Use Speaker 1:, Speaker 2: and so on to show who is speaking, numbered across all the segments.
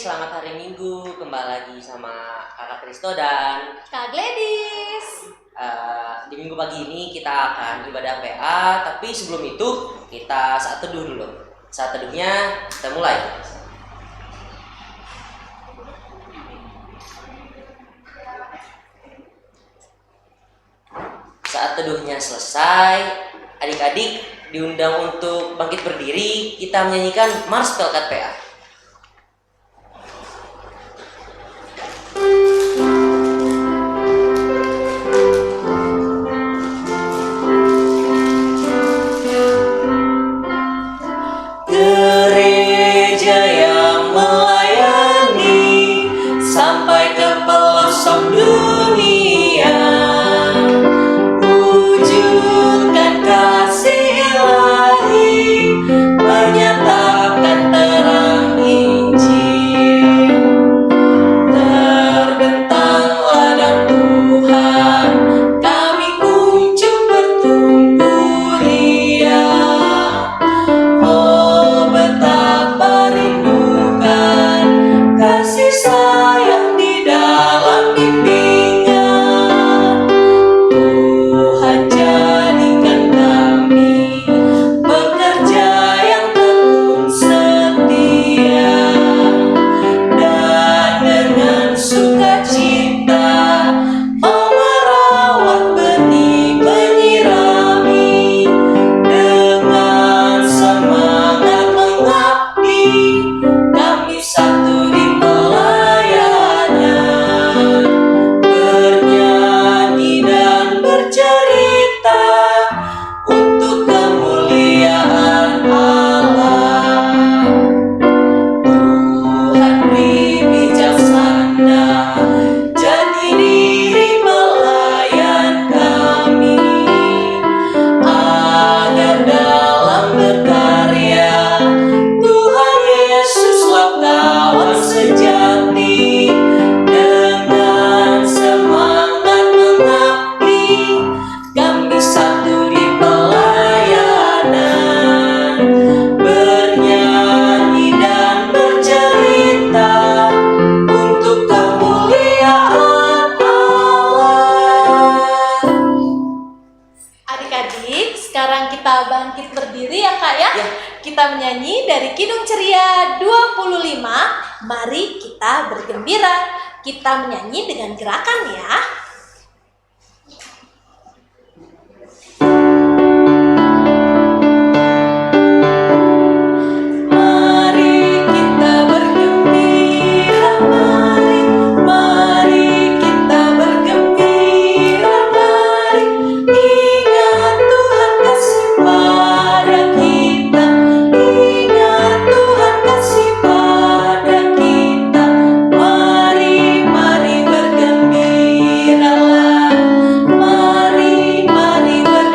Speaker 1: selamat hari Minggu. Kembali lagi sama Kakak Kristo dan
Speaker 2: Kak Gladys.
Speaker 1: Di minggu pagi ini kita akan ibadah PA. Tapi sebelum itu kita saat teduh dulu. Saat teduhnya kita mulai. Saat teduhnya selesai, adik-adik diundang untuk bangkit berdiri. Kita menyanyikan Mars Pelkat PA. Gereja yang melayani sampai ke pelosok dunia, wujudkan kasih ilahi, menyatakan terang Injil. Terbentang ladang Tuhan, kami kunjung bertumbuh riang. Oh, betapa rindukan kasih sayang di dalam bimbingan. Tuhan jadikan kami pekerja yang tekun setia, dan dengan sukacita mau merawat benih menyirami, dengan semangat mengabdi kami satu di pelayanan, bernyanyi dan bercerita untuk kemuliaan Allah. Tuhan beri bijaksana, jadi diri pelayan kami, agar dalam berkarya Tuhan Yesuslah kawan sejati. Dengan semangat mengabdi kami satu di pelayanan, bernyanyi dan bercerita untuk kemuliaan Allah.
Speaker 2: Adik-adik, sekarang kita bangkit berdiri ya Kak ya.
Speaker 1: Ya.
Speaker 2: Kita menyanyi dari Kidung Ceria 25. Mari kita bergembira. Kita menyanyi dengan gerakan ya. Mari kita bergembira, mari kita bergembira, mari ingat Tuhan kasih pada kita, ingat Tuhan kasih pada kita. Mari bergembiralah, mari bergembiralah.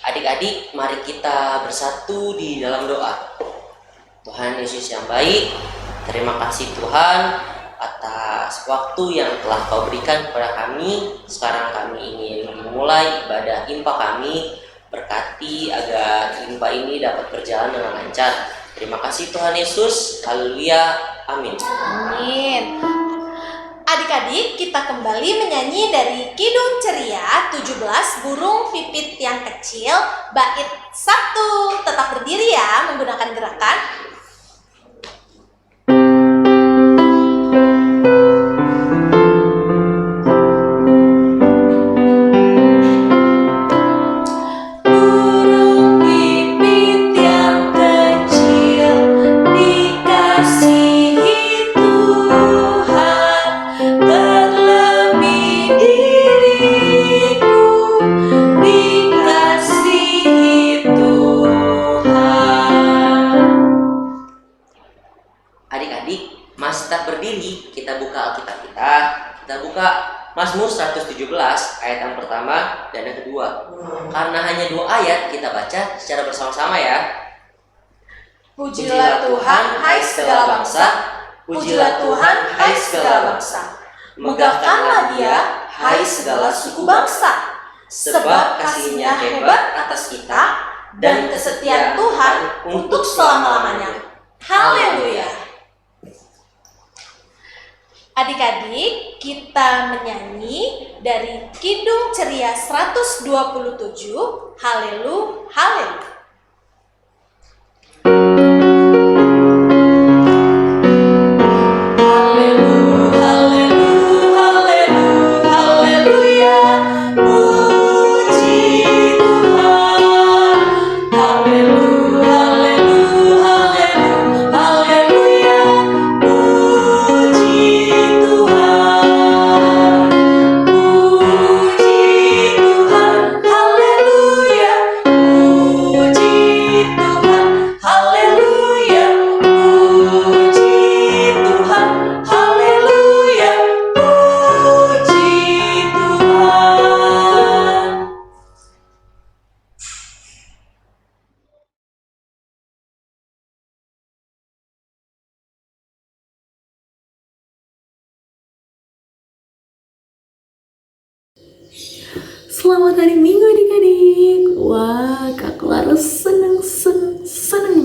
Speaker 1: Adik-adik, mari kita bersatu di dalam doa. Tuhan Yesus yang baik, terima kasih Tuhan atas waktu yang telah Kau berikan kepada kami. Sekarang kami ingin memulai ibadah impa kami. Berkati agar impa ini dapat berjalan dengan lancar. Terima kasih Tuhan Yesus. Haleluya. Amin.
Speaker 2: Amin. Adik-adik, kita kembali menyanyi dari Kidung Ceria 17 Burung Pipit yang Kecil, bait 1. Tetap berdiri ya, menggunakan gerakan. Burung pipit yang kecil dikasihi Tuhan, terlebih diriku dikasihi Tuhan. Adik-adik, masih tetap berdiri, kita buka Alkitab kita. Kita buka Mazmur 117 ayat yang pertama dan yang kedua. Karena hanya 2 ayat, kita baca secara bersama-sama ya. Pujilah Tuhan, hai segala bangsa. Pujilah Tuhan, hai segala bangsa. Megahkanlah Dia, hai segala suku bangsa, sebab kasih-Nya hebat atas kita dan kesetiaan Tuhan untuk selama-lamanya. Haleluya. Adik-adik, kita menyanyi dari Kidung Ceria 127, Haleluya, Haleluya.
Speaker 3: Selamat hari Minggu adik-adik. Wah, Kak Clara seneng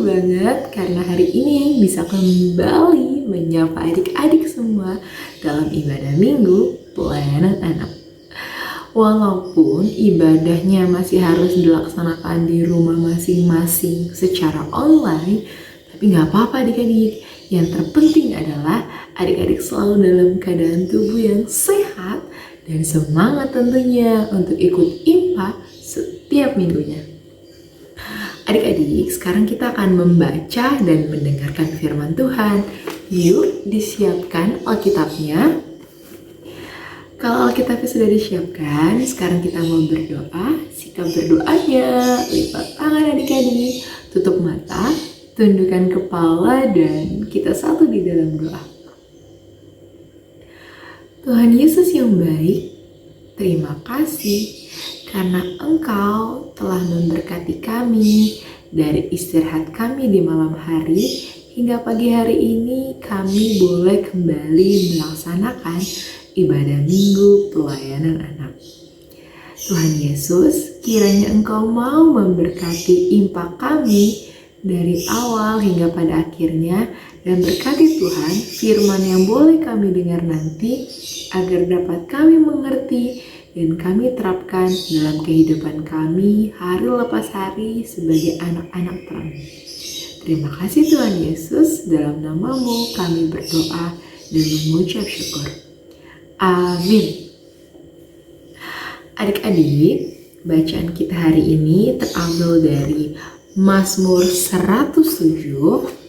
Speaker 3: banget karena hari ini bisa kembali menyapa adik-adik semua dalam ibadah Minggu Pelayanan Anak. Walaupun ibadahnya masih harus dilaksanakan di rumah masing-masing secara online, tapi gak apa-apa adik-adik. Yang terpenting adalah adik-adik selalu dalam keadaan tubuh yang sehat dan semangat tentunya untuk ikut IMPA setiap minggunya. Adik-adik, sekarang kita akan membaca dan mendengarkan firman Tuhan. Yuk, disiapkan Alkitabnya. Kalau Alkitabnya sudah disiapkan, sekarang kita mau berdoa. Sikap berdoanya, lipat tangan adik-adik, tutup mata, tundukkan kepala, dan kita satu di dalam doa. Tuhan Yesus yang baik, terima kasih karena Engkau telah memberkati kami dari istirahat kami di malam hari hingga pagi hari ini kami boleh kembali melaksanakan ibadah Minggu Pelayanan Anak. Tuhan Yesus, kiranya Engkau mau memberkati impak kami dari awal hingga pada akhirnya, dan berkati Tuhan firman yang boleh kami dengar nanti agar dapat kami mengerti dan kami terapkan dalam kehidupan kami hari lepas hari sebagai anak-anak terang. Terima kasih Tuhan Yesus, dalam nama-Mu kami berdoa dan mengucap syukur. Amin. Adik-adik, bacaan kita hari ini terambil dari Mazmur 107.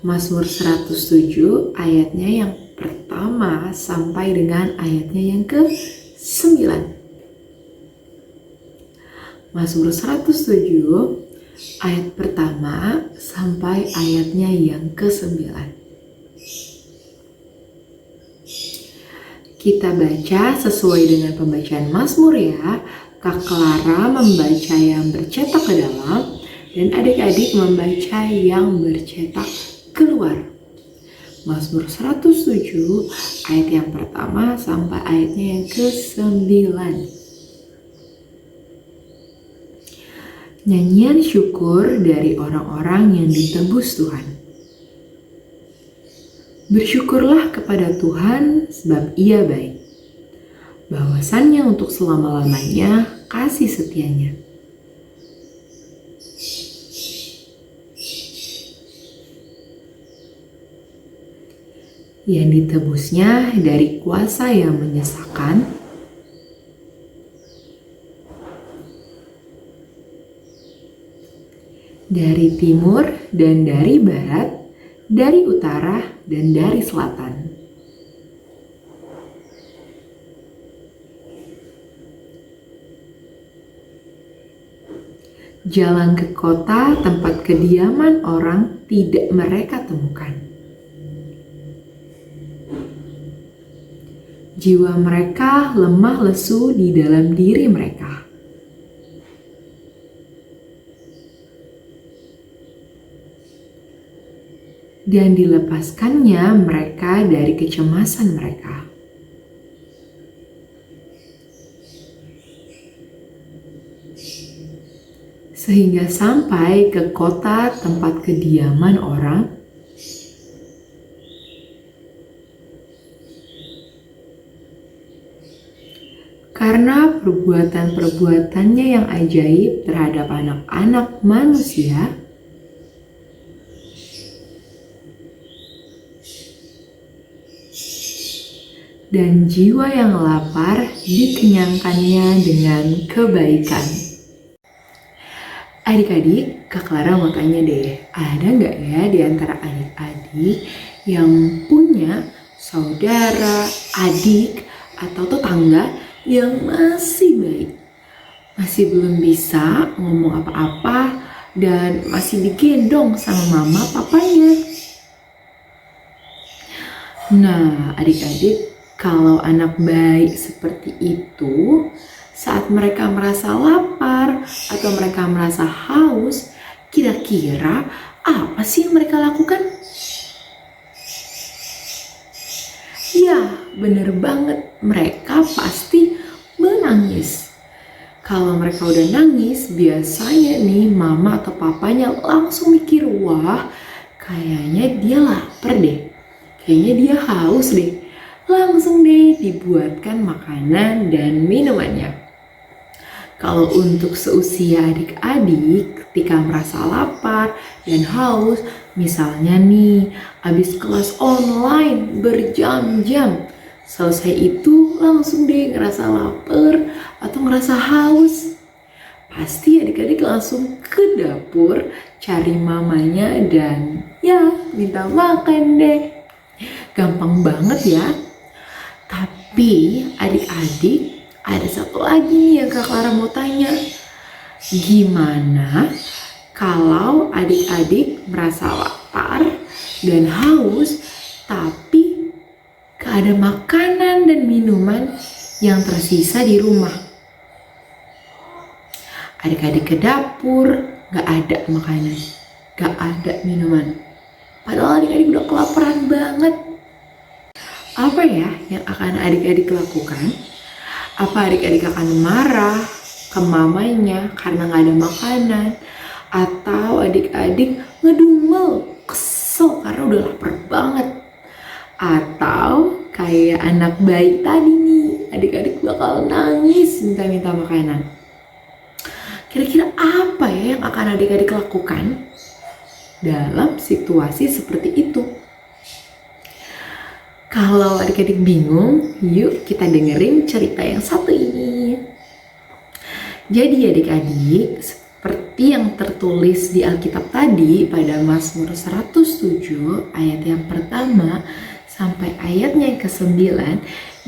Speaker 3: Mazmur 107 ayatnya yang pertama sampai dengan ayatnya yang ke-9. Mazmur 107 ayat pertama sampai ayatnya yang ke-9. Kita baca sesuai dengan pembacaan Mazmur ya. Kak Clara membaca yang bercetak ke dalam dan adik-adik membaca yang bercetak keluar. Mazmur 107 ayat yang pertama sampai ayatnya yang ke-9. Nyanyian syukur dari orang-orang yang ditebus Tuhan. Bersyukurlah kepada Tuhan sebab Ia baik. Bahwasannya untuk selama-lamanya kasih setianya. Yang ditebusnya dari kuasa yang menyesakan, dari timur dan dari barat, dari utara dan dari selatan. Jalan ke kota tempat kediaman orang tidak mereka temukan. Jiwa mereka lemah lesu di dalam diri mereka. Dan dilepaskannya mereka dari kecemasan mereka. sehingga sampai ke kota tempat kediaman orang. Karena perbuatan-perbuatannya yang ajaib terhadap anak-anak manusia, dan jiwa yang lapar dikenyangkannya dengan kebaikan. Adik-adik, Kak Clara mau tanya deh, ada nggak ya di antara adik-adik yang punya saudara, adik, atau tetangga yang masih baik, masih belum bisa ngomong apa-apa, dan masih digendong sama mama papanya? Nah, adik-adik, kalau anak baik seperti itu, saat mereka merasa lapar atau mereka merasa haus, kira-kira apa sih yang mereka lakukan? Ya, bener banget, mereka pasti menangis. Kalau mereka udah nangis, biasanya nih mama atau papanya langsung mikir, wah kayaknya dia lapar deh, kayaknya dia haus deh. Langsung deh dibuatkan makanan dan minumannya. Kalau untuk seusia adik-adik ketika merasa lapar dan haus, misalnya nih habis kelas online berjam-jam, selesai itu langsung deh ngerasa lapar atau ngerasa haus, pasti adik-adik langsung ke dapur cari mamanya dan ya minta makan deh. Gampang banget ya. Tapi adik-adik, ada satu lagi nih yang Kak Clara mau tanya. Gimana kalau adik-adik merasa lapar dan haus, tapi gak ada makanan dan minuman yang tersisa di rumah? Adik-adik ke dapur, gak ada makanan, gak ada minuman. Padahal adik-adik udah kelaparan banget. Apa ya yang akan adik-adik lakukan? Apa adik-adik akan marah ke mamanya karena gak ada makanan? Atau adik-adik ngedumel, kesel karena udah lapar banget? Atau kayak anak baik tadi nih, adik-adik bakal nangis minta-minta makanan? Kira-kira apa ya yang akan adik-adik lakukan dalam situasi seperti itu? Kalau adik-adik bingung, yuk kita dengerin cerita yang satu ini. Jadi adik-adik, seperti yang tertulis di Alkitab tadi pada Mazmur 107 ayat yang pertama sampai ayatnya yang ke-9,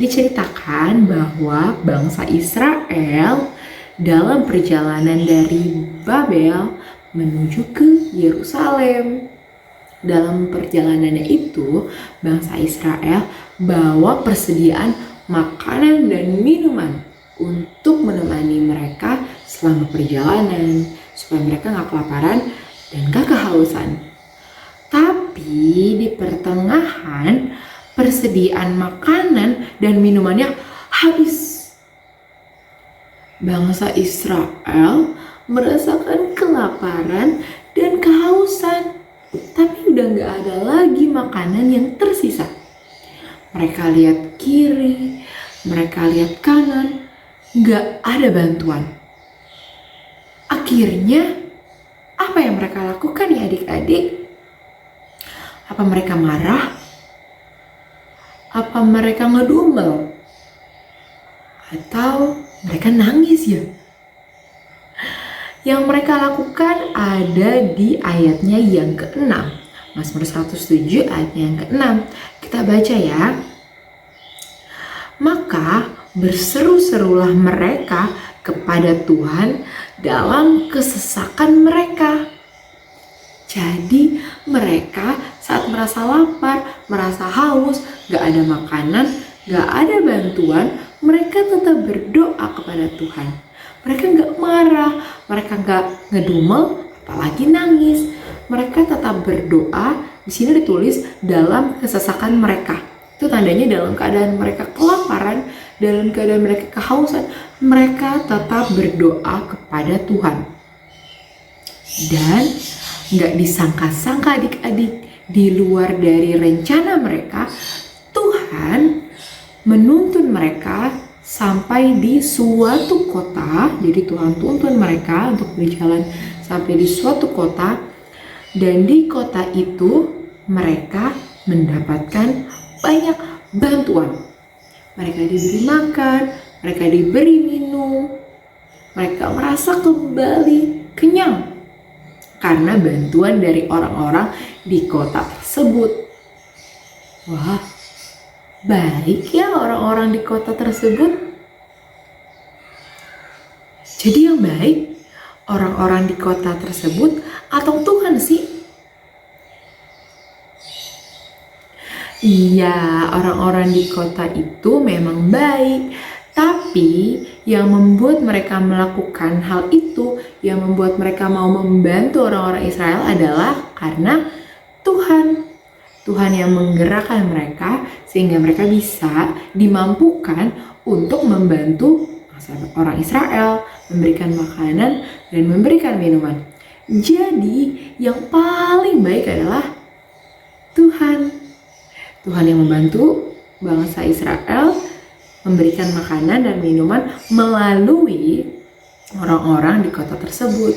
Speaker 3: diceritakan bahwa bangsa Israel dalam perjalanan dari Babel menuju ke Yerusalem. Dalam perjalanannya itu, bangsa Israel bawa persediaan makanan dan minuman untuk menemani mereka selama perjalanan, supaya mereka gak kelaparan dan gak kehausan. Tapi di pertengahan, persediaan makanan dan minumannya habis. Bangsa Israel merasakan kelaparan dan kehausan, tapi udah gak ada lagi makanan yang tersisa. Mereka lihat kiri, mereka lihat kanan, gak ada bantuan. Akhirnya, apa yang mereka lakukan ya adik-adik? Apa mereka marah? Apa mereka ngedumel? Atau mereka nangis ya? Yang mereka lakukan ada di ayatnya yang ke-6. Mazmur 107 ayatnya yang ke-6. Kita baca ya. Maka berseru-serulah mereka kepada Tuhan dalam kesesakan mereka. Jadi mereka saat merasa lapar, merasa haus, gak ada makanan, gak ada bantuan, mereka tetap berdoa kepada Tuhan. Mereka gak marah, mereka gak ngedumel, apalagi nangis. Mereka tetap berdoa. Di sini ditulis dalam kesesakan mereka. Itu tandanya dalam keadaan mereka kelaparan, dalam keadaan mereka kehausan, mereka tetap berdoa kepada Tuhan. Dan gak disangka-sangka adik-adik, di luar dari rencana mereka, Tuhan menuntun mereka sampai di suatu kota. Jadi Tuhan tuntun mereka untuk berjalan sampai di suatu kota, dan di kota itu mereka mendapatkan banyak bantuan. Mereka diberi makan, mereka diberi minum, mereka merasa kembali kenyang karena bantuan dari orang-orang di kota tersebut. Wah, baik ya orang-orang di kota tersebut. Jadi yang baik orang-orang di kota tersebut atau Tuhan sih? Iya, orang-orang di kota itu memang baik, tapi yang membuat mereka melakukan hal itu, yang membuat mereka mau membantu orang-orang Israel adalah karena Tuhan. Tuhan yang menggerakkan mereka sehingga mereka bisa dimampukan untuk membantu orang Israel, memberikan makanan dan memberikan minuman. Jadi yang paling baik adalah Tuhan. Tuhan yang membantu bangsa Israel memberikan makanan dan minuman melalui orang-orang di kota tersebut.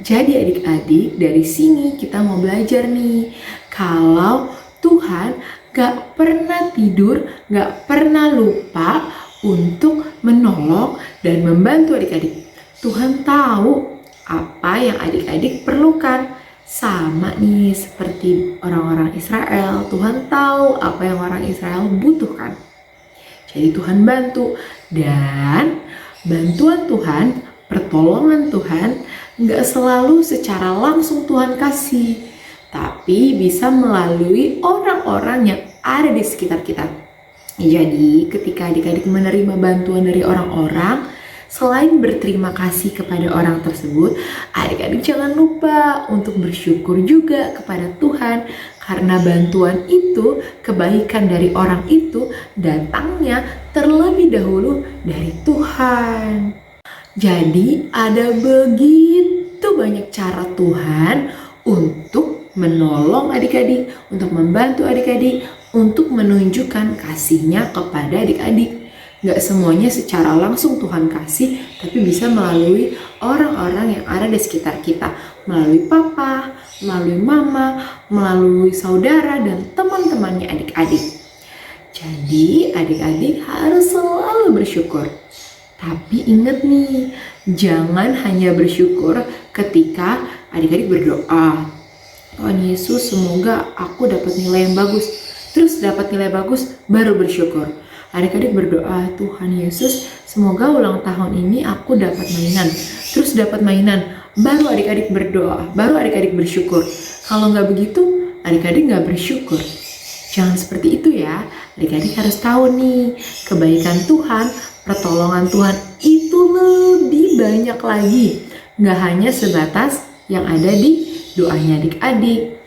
Speaker 3: Jadi adik-adik, dari sini kita mau belajar nih, kalau Tuhan gak pernah tidur, gak pernah lupa untuk menolong dan membantu adik-adik. Tuhan tahu apa yang adik-adik perlukan. Sama nih seperti orang-orang Israel, Tuhan tahu apa yang orang Israel butuhkan. Jadi Tuhan bantu, dan bantuan Tuhan, pertolongan Tuhan gak selalu secara langsung Tuhan kasih, tapi bisa melalui orang-orang yang ada di sekitar kita. Jadi ketika adik-adik menerima bantuan dari orang-orang, selain berterima kasih kepada orang tersebut, adik-adik jangan lupa untuk bersyukur juga kepada Tuhan, karena bantuan itu, kebaikan dari orang itu datangnya terlebih dahulu dari Tuhan. Jadi ada begitu banyak cara Tuhan untuk menolong adik-adik, untuk membantu adik-adik, untuk menunjukkan kasih-Nya kepada adik-adik. Gak semuanya secara langsung Tuhan kasih, tapi bisa melalui orang-orang yang ada di sekitar kita, melalui papa, melalui mama, melalui saudara dan teman-temannya adik-adik. Jadi adik-adik harus selalu bersyukur. Tapi ingat nih, jangan hanya bersyukur ketika adik-adik berdoa, Tuhan Yesus semoga aku dapat nilai yang bagus. Terus dapat nilai bagus baru bersyukur. Adik-adik berdoa, Tuhan Yesus semoga ulang tahun ini aku dapat mainan. Terus dapat mainan, baru adik-adik berdoa, baru adik-adik bersyukur. Kalau nggak begitu, adik-adik nggak bersyukur. Jangan seperti itu ya. Adik-adik harus tahu nih, kebaikan Tuhan, pertolongan Tuhan itu lebih banyak lagi. Nggak hanya sebatas yang ada di doanya adik-adik.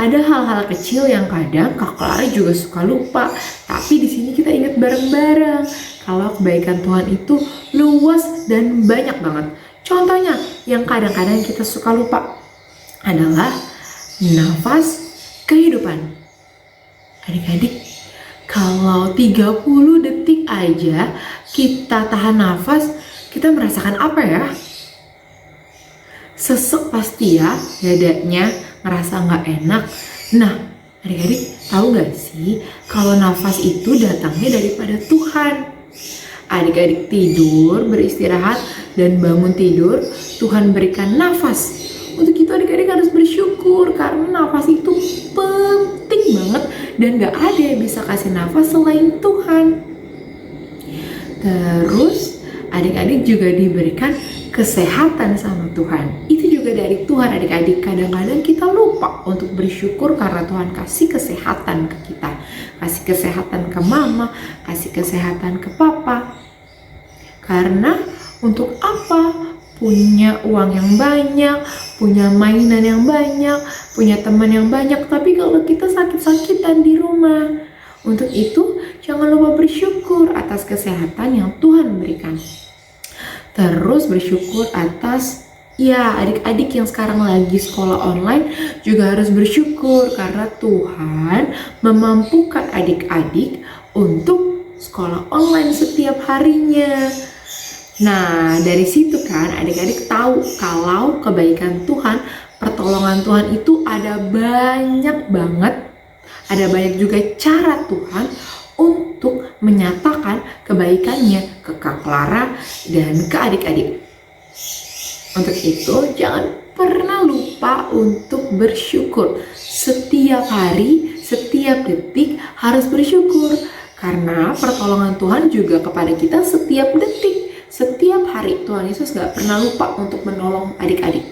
Speaker 3: Ada hal-hal kecil yang kadang Kak Clara juga suka lupa, tapi di sini kita ingat bareng-bareng kalau kebaikan Tuhan itu luas dan banyak banget. Contohnya yang kadang-kadang kita suka lupa adalah nafas kehidupan. Adik-adik, kalau 30 detik aja kita tahan nafas, kita merasakan apa ya? Sesek pasti ya, dadanya ngerasa nggak enak. Nah, adik-adik tahu nggak sih kalau nafas itu datangnya daripada Tuhan. Adik-adik tidur, beristirahat, dan bangun tidur, Tuhan berikan nafas. Untuk itu adik-adik harus bersyukur karena nafas itu penting banget dan nggak ada yang bisa kasih nafas selain Tuhan. Terus adik-adik juga diberikan kesehatan sama Tuhan. Itu juga dari Tuhan adik-adik. Kadang-kadang kita lupa untuk bersyukur karena Tuhan kasih kesehatan ke kita. Kasih kesehatan ke mama, kasih kesehatan ke papa. Karena untuk apa? Punya uang yang banyak, punya mainan yang banyak, punya teman yang banyak, tapi kalau kita sakit-sakitan di rumah. Untuk itu jangan lupa bersyukur atas kesehatan yang Tuhan berikan. Terus bersyukur atas Ya, adik-adik yang sekarang lagi sekolah online juga harus bersyukur karena Tuhan memampukan adik-adik untuk sekolah online setiap harinya. Nah, dari situ kan adik-adik tahu kalau kebaikan Tuhan, pertolongan Tuhan itu ada banyak banget. Ada banyak juga cara Tuhan untuk menyatakan kebaikannya ke Kak Clara dan ke adik-adik. Untuk itu, jangan pernah lupa untuk bersyukur. Setiap hari, setiap detik harus bersyukur. Karena pertolongan Tuhan juga kepada kita setiap detik, setiap hari. Tuhan Yesus gak pernah lupa untuk menolong adik-adik.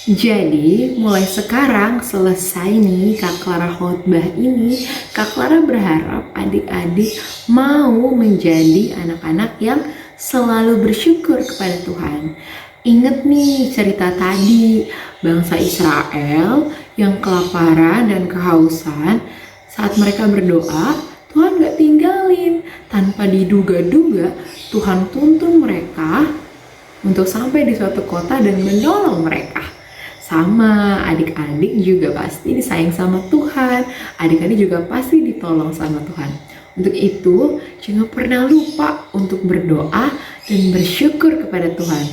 Speaker 3: Jadi, mulai sekarang selesai nih Kak Clara khotbah ini, Kak Clara berharap adik-adik mau menjadi anak-anak yang selalu bersyukur kepada Tuhan. Ingat nih cerita tadi, bangsa Israel yang kelaparan dan kehausan, saat mereka berdoa, Tuhan gak tinggalin. Tanpa diduga-duga, Tuhan tuntun mereka untuk sampai di suatu kota dan menolong mereka. Sama, adik-adik juga pasti disayang sama Tuhan. Adik-adik juga pasti ditolong sama Tuhan. Untuk itu, jangan pernah lupa untuk berdoa dan bersyukur kepada Tuhan.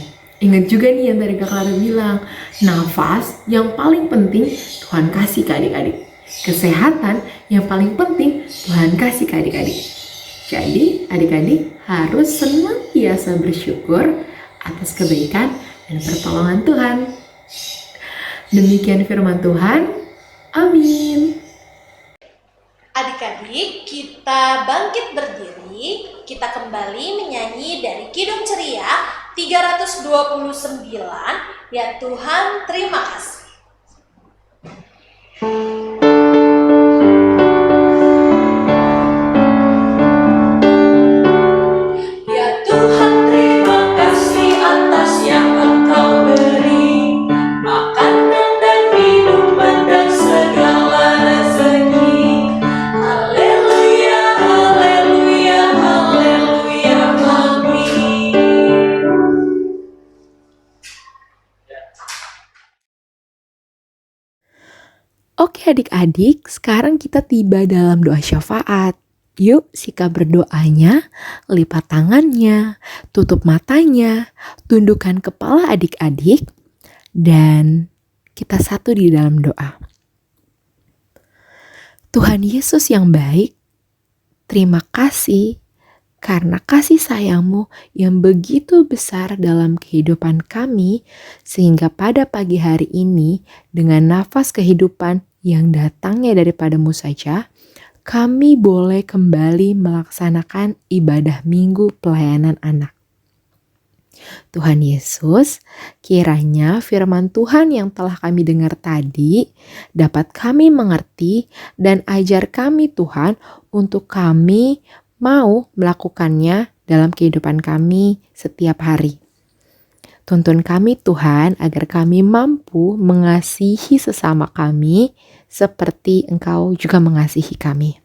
Speaker 3: Ingat juga nih yang tadi Kak Clara bilang, nafas yang paling penting Tuhan kasih ke adik-adik. Kesehatan yang paling penting Tuhan kasih ke adik-adik. Jadi, adik-adik harus senantiasa bersyukur atas kebaikan dan pertolongan Tuhan. Demikian firman Tuhan. Amin.
Speaker 2: Adik-adik, kita bangkit berdiri, kita kembali menyanyi dari Kidung Ceria 329, ya Tuhan terima kasih.
Speaker 1: Ya Tuhan, terima kasih atas yang Engkau beri, makanan dan minuman dan segala rezeki. Haleluya, haleluya, haleluya, amin.
Speaker 3: Oke adik-adik, sekarang kita tiba dalam doa syafaat. Yuk sikap berdoanya, lipat tangannya, tutup matanya, tundukkan kepala adik-adik, dan kita satu di dalam doa. Tuhan Yesus yang baik, terima kasih karena kasih sayang-Mu yang begitu besar dalam kehidupan kami, sehingga pada pagi hari ini dengan nafas kehidupan yang datangnya daripada-Mu saja, kami boleh kembali melaksanakan ibadah minggu pelayanan anak. Tuhan Yesus, kiranya firman Tuhan yang telah kami dengar tadi dapat kami mengerti dan ajar kami Tuhan untuk kami mau melakukannya dalam kehidupan kami setiap hari. Tuntun kami Tuhan agar kami mampu mengasihi sesama kami seperti Engkau juga mengasihi kami.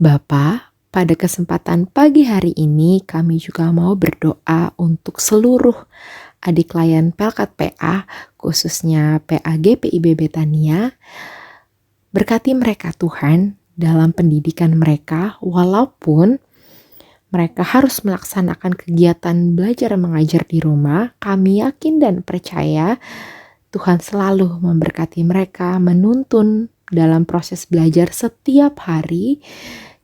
Speaker 3: Bapa, pada kesempatan pagi hari ini kami juga mau berdoa untuk seluruh adik layan Pelkat PA, khususnya PA GPIB Betania. Berkati mereka Tuhan dalam pendidikan mereka, walaupun mereka harus melaksanakan kegiatan belajar mengajar di rumah. Kami yakin dan percaya Tuhan selalu memberkati mereka, menuntun dalam proses belajar setiap hari.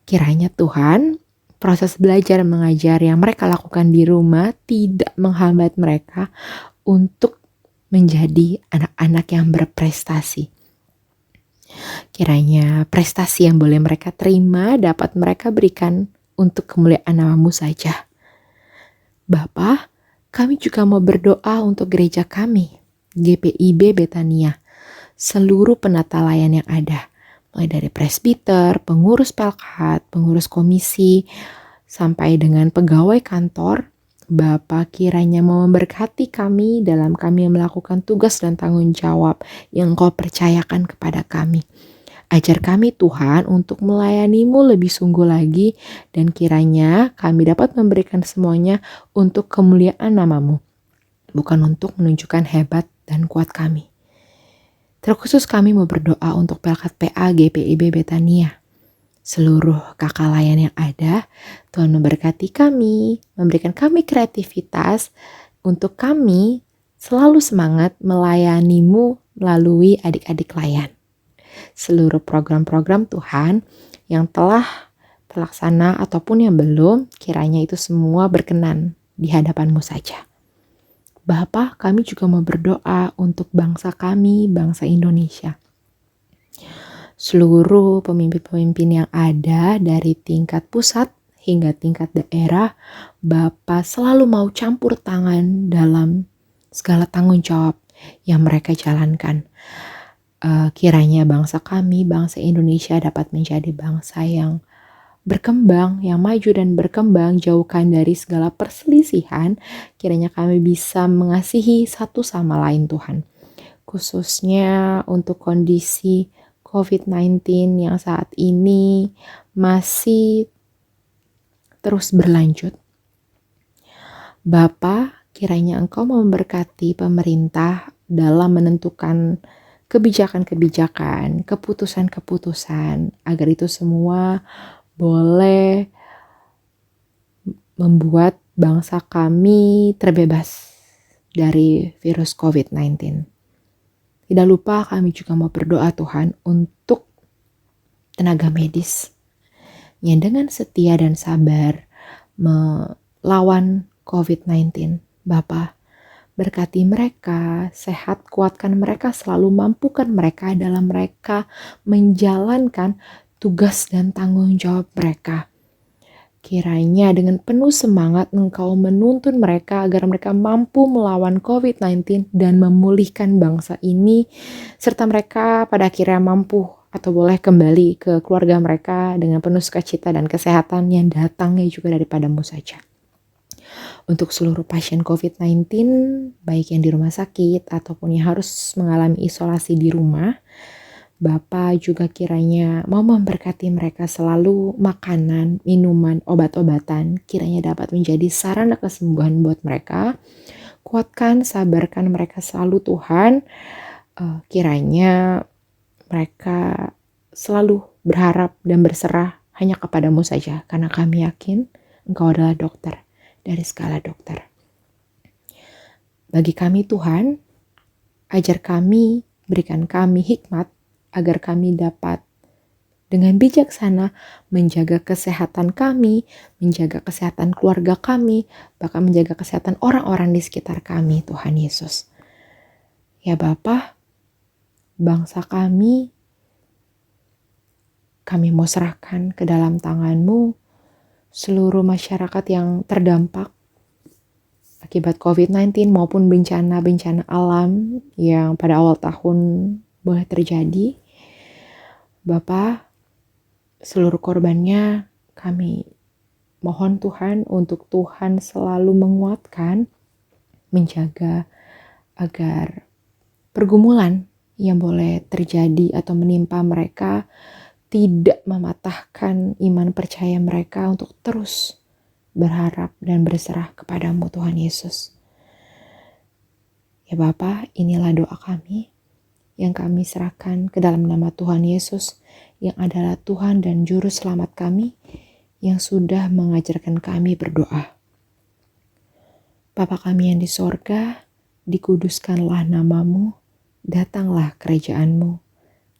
Speaker 3: Kiranya Tuhan, proses belajar mengajar yang mereka lakukan di rumah tidak menghambat mereka untuk menjadi anak-anak yang berprestasi. Kiranya prestasi yang boleh mereka terima dapat mereka berikan untuk kemuliaan nama-Mu saja. Bapa, kami juga mau berdoa untuk gereja kami, GPIB Betania, seluruh penata layan yang ada, mulai dari presbiter, pengurus pelkat, pengurus komisi, sampai dengan pegawai kantor. Bapa, kiranya mau memberkati kami dalam kami melakukan tugas dan tanggung jawab yang Engkau percayakan kepada kami. Ajar kami Tuhan untuk melayani-Mu lebih sungguh lagi, dan kiranya kami dapat memberikan semuanya untuk kemuliaan nama-Mu. bukan untuk menunjukkan hebat dan kuat kami. Terkhusus kami mau berdoa untuk Pelkat PA GPIB Betania. Seluruh kakak layan yang ada, Tuhan memberkati kami, memberikan kami kreativitas untuk kami selalu semangat melayanimu melalui adik-adik layan. Seluruh program-program Tuhan yang telah terlaksana ataupun yang belum, kiranya itu semua berkenan di hadapan-Mu saja. Bapa, kami juga mau berdoa untuk bangsa kami, bangsa Indonesia. Seluruh pemimpin-pemimpin yang ada dari tingkat pusat hingga tingkat daerah, Bapa selalu mau campur tangan dalam segala tanggung jawab yang mereka jalankan. Kiranya bangsa kami, bangsa Indonesia dapat menjadi bangsa yang berkembang, yang maju dan berkembang, jauhkan dari segala perselisihan. Kiranya kami bisa mengasihi satu sama lain Tuhan. Khususnya untuk kondisi COVID-19 yang saat ini masih terus berlanjut. Bapa, kiranya Engkau memberkati pemerintah dalam menentukan kebijakan-kebijakan, keputusan-keputusan, agar itu semua boleh membuat bangsa kami terbebas dari virus COVID-19. Tidak lupa kami juga mau berdoa Tuhan untuk tenaga medis yang dengan setia dan sabar melawan COVID-19. Bapa, berkati mereka, sehat, kuatkan mereka, selalu mampukan mereka dalam mereka menjalankan tugas dan tanggung jawab mereka. Kiranya dengan penuh semangat Engkau menuntun mereka agar mereka mampu melawan COVID-19 dan memulihkan bangsa ini, serta mereka pada akhirnya mampu atau boleh kembali ke keluarga mereka dengan penuh sukacita dan kesehatan yang datangnya juga daripada-Mu saja. Untuk seluruh pasien COVID-19, baik yang di rumah sakit ataupun yang harus mengalami isolasi di rumah, Bapa juga kiranya mau memberkati mereka selalu makanan, minuman, obat-obatan, kiranya dapat menjadi sarana kesembuhan buat mereka. Kuatkan, sabarkan mereka selalu Tuhan. Kiranya mereka selalu berharap dan berserah hanya kepada-Mu saja, karena kami yakin Engkau adalah dokter dari segala dokter. Bagi kami Tuhan, ajar kami, berikan kami hikmat agar kami dapat dengan bijaksana menjaga kesehatan kami, menjaga kesehatan keluarga kami, bahkan menjaga kesehatan orang-orang di sekitar kami, Tuhan Yesus. Ya Bapa, bangsa kami mau serahkan ke dalam tangan-Mu, seluruh masyarakat yang terdampak akibat COVID-19 maupun bencana-bencana alam yang pada awal tahun boleh terjadi. Bapa, seluruh korbannya kami mohon Tuhan untuk Tuhan selalu menguatkan, menjaga agar pergumulan yang boleh terjadi atau menimpa mereka tidak mematahkan iman percaya mereka untuk terus berharap dan berserah kepada-Mu Tuhan Yesus. Ya Bapa, inilah doa kami yang kami serahkan ke dalam nama Tuhan Yesus yang adalah Tuhan dan Juru Selamat kami yang sudah mengajarkan kami berdoa. Bapa kami yang di sorga, dikuduskanlah nama-Mu, datanglah kerajaan-Mu,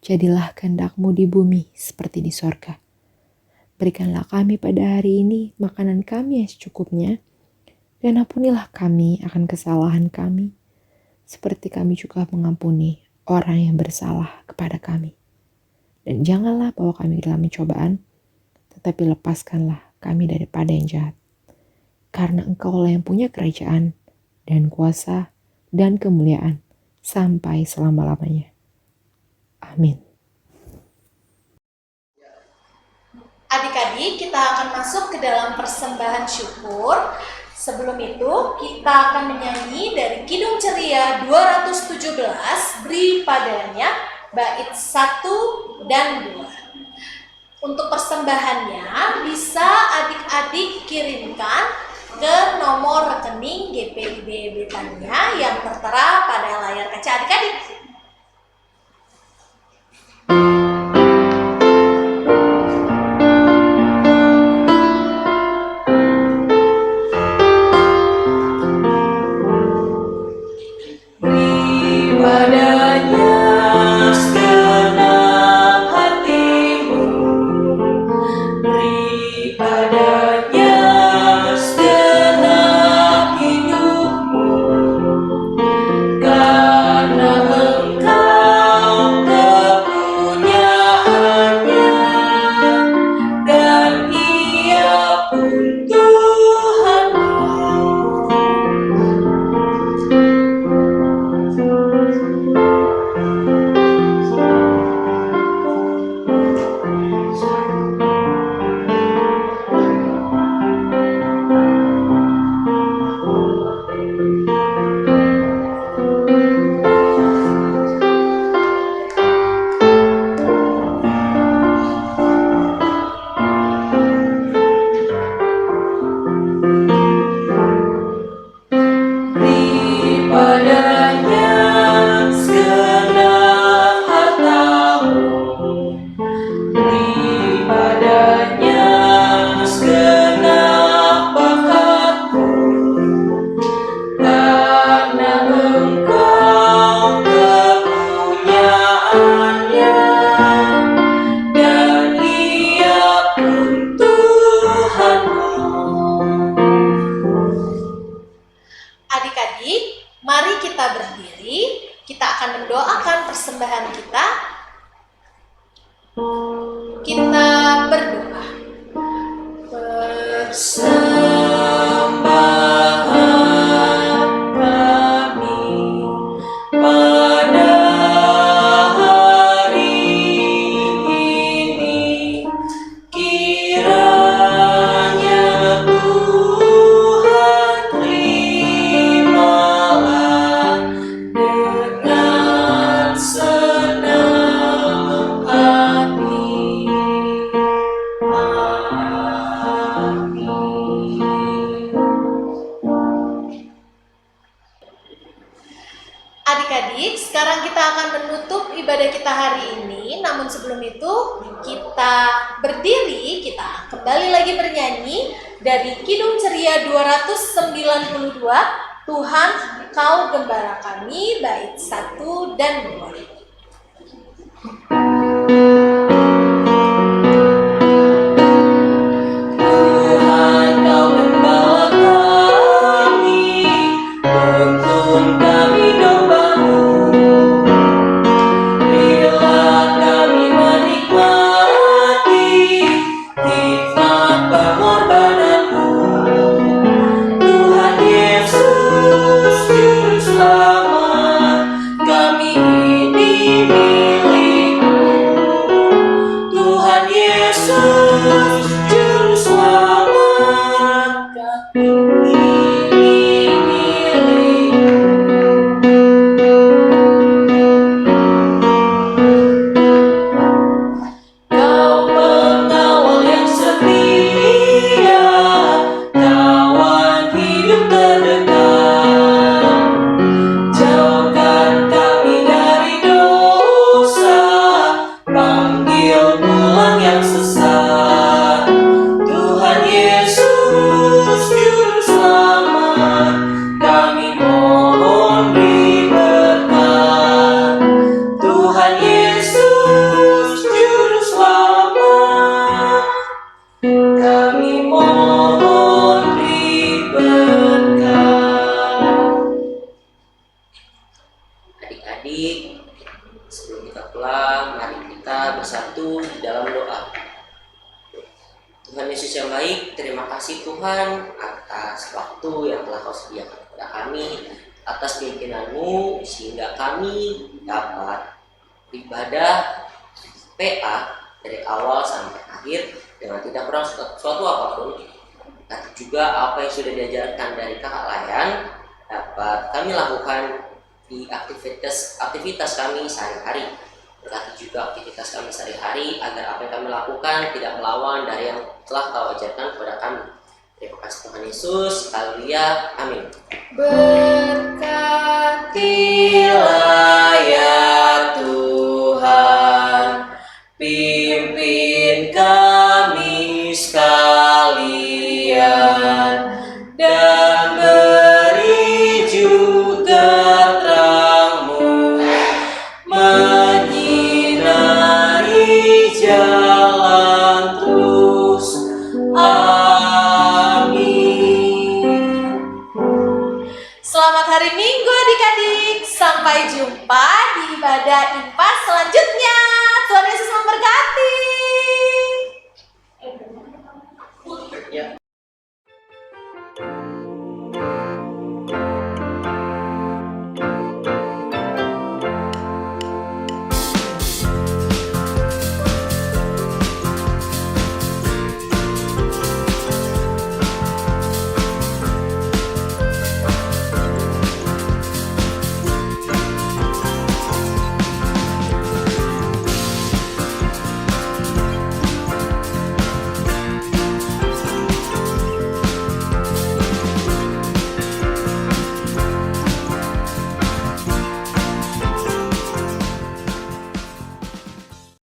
Speaker 3: jadilah kehendak-Mu di bumi seperti di sorga. Berikanlah kami pada hari ini makanan kami yang secukupnya, dan ampunilah kami akan kesalahan kami, seperti kami juga mengampuni orang yang bersalah kepada kami. Dan janganlah bawa kami dalam pencobaan, tetapi lepaskanlah kami daripada yang jahat. Karena Engkaulah yang punya kerajaan dan kuasa dan kemuliaan sampai selama-lamanya. Amin.
Speaker 2: Adik-adik, kita akan masuk ke dalam persembahan syukur. Sebelum itu, kita akan menyanyi dari Kidung Ceria 217, Beri Padanya, bait 1 dan 2. Untuk persembahannya bisa adik-adik kirimkan ke nomor rekening GPIB Britania yang tertera pada layar kaca adik-adik. Adik-adik, mari kita berdiri. Kita akan mendoakan persembahan kita. Kita berdoa. Persembahan kami pada hari ini, kiranya Tuhan terimalah dengan senang hati. Adik-adik, sekarang kita akan menutup ibadah kita hari ini. Namun sebelum itu, kita berdiri, kita kembali lagi bernyanyi dari Kidung Ceria 292, Tuhan Kau Gembala Kami, bait 1 dan 2. Tuhan Kau Gembala kami, tuntun kami domba-Mu. Bila kami menikmati hikmat pengorbanan-Mu, Tuhan Yesus Juru Selamat, kami ini milik-Mu. Tuhan Yesus Juru Selamat, kami ini milik-Mu. Kau pengawal yang setia, kawan hidup terdekat. Jauhkan kami dari dosa, panggil pulang yang sesat. Tuhan Yesus Juru Selamat, kami mohon beri berkat. Tuhan Yesus Juru Selamat, kami mohon beri berkat. Adik-adik, sebelum kita pulang, mari kita bersatu di dalam doa. Tuhan Yesus yang baik, terima kasih Tuhan atas waktu yang telah Kau sediakan kepada kami, atas pimpinan-Mu sehingga kami dapat beribadah PA dari awal sampai akhir dengan tidak kurang suatu apapun. Tapi juga apa yang sudah diajarkan dari Kakak Layan dapat kami lakukan di aktivitas kami sehari-hari. Berkati juga aktivitas kami sehari-hari agar apa yang kami lakukan tidak melawan dari yang telah Kau ajarkan kepada kami.
Speaker 1: Terima kasih Tuhan Yesus. Haleluya. Amin.
Speaker 2: Berkatilah ya Tuhan, pimpin kami sekalian, dan beri juga terang-Mu menyinari jalan terus. Amin. Selamat hari Minggu adik-adik. Sampai jumpa di ibadah IPA selanjutnya.